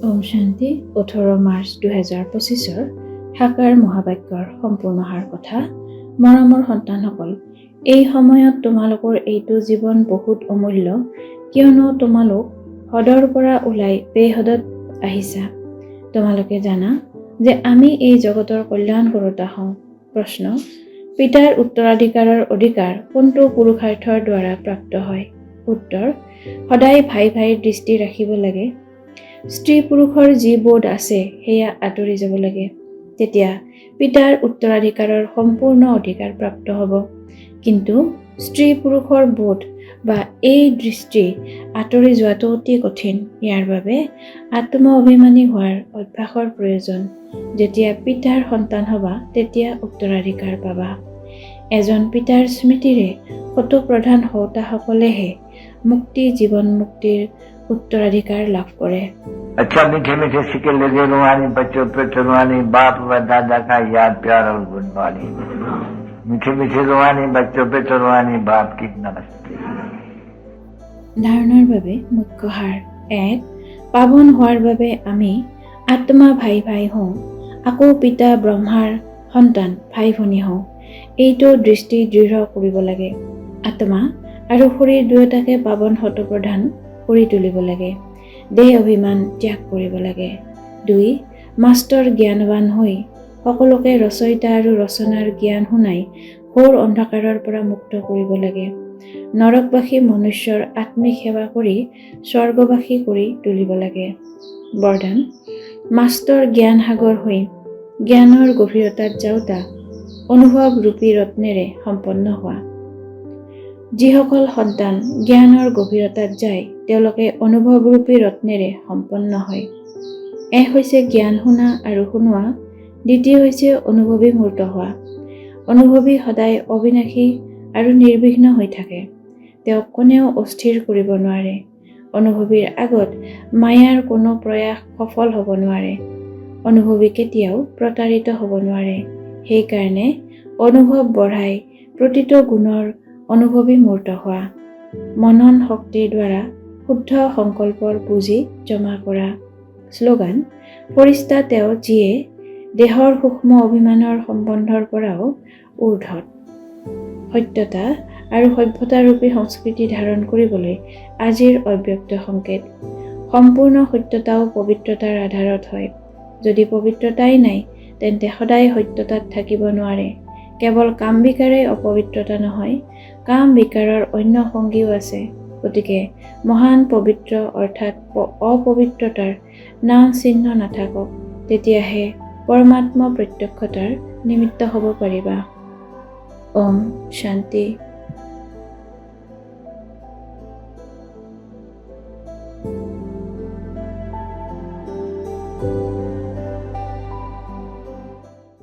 ওম শান্তি 18 মাৰ্চ 2025 সাকাৰ মহাবাক্যৰ সম্পূৰ্ণ সাৰ কথা। মৰমৰ সন্তানসকল, এই সময়ত তোমালোকৰ এইটো জীৱন বহুত অমূল্য, কিয়নো তোমালোক হদৰ পৰা ওলাই বেহদত আহিছা। তোমালোকে জানা যে আমি এই জগতৰ কল্যাণ কৰোতা হওঁ। প্ৰশ্ন: পিতাৰ উত্তৰাধিকাৰৰ অধিকাৰ কোনটো পুৰুষাৰ্থৰ দ্বাৰা প্ৰাপ্ত হয়? উত্তৰ: সদায় ভাই ভাইৰ দৃষ্টি ৰাখিব লাগে। স্ত্ৰী পুৰুষৰ যি বোধ আছে সেয়া আঁতৰি যাব লাগে, তেতিয়া পিতাৰ উত্তৰাধিকাৰৰ সম্পূৰ্ণ অধিকাৰ প্ৰাপ্ত হ'ব। কিন্তু স্ত্ৰী পুৰুষৰ বোধ বা এই দৃষ্টি আঁতৰি যোৱাটো অতি কঠিন। ইয়াৰ বাবে আত্ম অভিমানী হোৱাৰ অভ্যাসৰ প্ৰয়োজন। যেতিয়া পিতাৰ সন্তান হবা তেতিয়া উত্তৰাধিকাৰ পাবা। এজন পিতাৰ স্মৃতিৰে শতপ্ৰধান হওঁতাসকলেহে মুক্তি জীৱন মুক্তিৰ उत्तराधिकार लाभ करे। अच्छा मीठे मीठे सिक्के लगे रुहानी बच्चों पे रुहानी बाप व दादा का याद प्यार और गुणवानी। मीठे मीठे रुहानी बच्चों पे रुहानी बाप की नमस्ते। ধাৰণাৰ বাবে মুখ্য সাৰ: 1. পাৱন হোৱাৰ বাবে আমি আত্মা ভাই ভাই হওঁ, আকৌ পিতা ব্ৰহ্মাৰ সন্তান ভাই ভনী হওঁ। এইটো দৃষ্টি দৃঢ় কৰিব লাগে। আত্মা আৰু শৰীৰ দুয়োটাকে পাৱন শতপ্ৰধান কৰি তুলিব লাগে। দেহ অভিমান ত্যাগ কৰিব লাগে। 2. মাষ্টৰ জ্ঞানৱান হৈ সকলোকে ৰচয়িতা আৰু ৰচনাৰ জ্ঞান শুনাই ঘোৰ অন্ধকাৰৰ পৰা মুক্ত কৰিব লাগে। নৰকবাসী মনুষ্যৰ আত্মিক সেৱা কৰি স্বৰ্গবাসী কৰি তুলিব লাগে। বৰদান: মাষ্টৰ জ্ঞান সাগৰ হৈ জ্ঞানৰ গভীৰতাত যাওঁতা অনুভৱ ৰূপী ৰত্নেৰে সম্পন্ন হোৱা। যিসকল সন্তান জ্ঞানৰ গভীৰতাত যায় তেওঁলোকে অনুভৱৰূপী ৰত্নেৰে সম্পন্ন হয়। এক হৈছে জ্ঞান শুনা আৰু শুনোৱা, দ্বিতীয় হৈছে অনুভৱী মূৰ্ত হোৱা। অনুভৱী সদায় অবিনাশী আৰু নিৰ্বিঘ্ন হৈ থাকে, তেওঁক কোনেও অস্থিৰ কৰিব নোৱাৰে। অনুভৱীৰ আগত মায়াৰ কোনো প্ৰয়াস সফল হ'ব নোৱাৰে। অনুভৱী কেতিয়াও প্ৰতাৰিত হ'ব নোৱাৰে। সেইকাৰণে অনুভৱ বঢ়াই প্ৰতিটো গুণৰ অনুভৱী মূৰ্ত হোৱা। মনন শক্তিৰ দ্বাৰা শুদ্ধ সংকল্পৰ পুঁজি জমা কৰা। শ্লোগান: ফৰিস্তা তেওঁ যিয়ে দেহৰ সূক্ষ্ম অভিমানৰ সম্বন্ধৰ পৰাও ঊৰ্ধত। সত্যতা আৰু সভ্যতাৰূপী সংস্কৃতি ধাৰণ কৰিবলৈ আজিৰ অব্যক্ত সংকেত। সম্পূৰ্ণ সত্যতাও পবিত্ৰতাৰ আধাৰত হয়। যদি পবিত্ৰতাই নাই তেন্তে সদায় সত্যতাত থাকিব নোৱাৰে। কেৱল কাম বিকাৰেই অপবিত্ৰতা নহয়, কাম বিকাৰৰ অন্য সংগীও আছে। গতিকে মহান পবিত্ৰ অৰ্থাৎ অপবিত্ৰতাৰ নাম চিহ্ন নাথাকক, তেতিয়াহে পৰমাত্মা প্ৰত্যক্ষতাৰ নিমিত্ত হ'ব পাৰিবা। ওম শান্তি।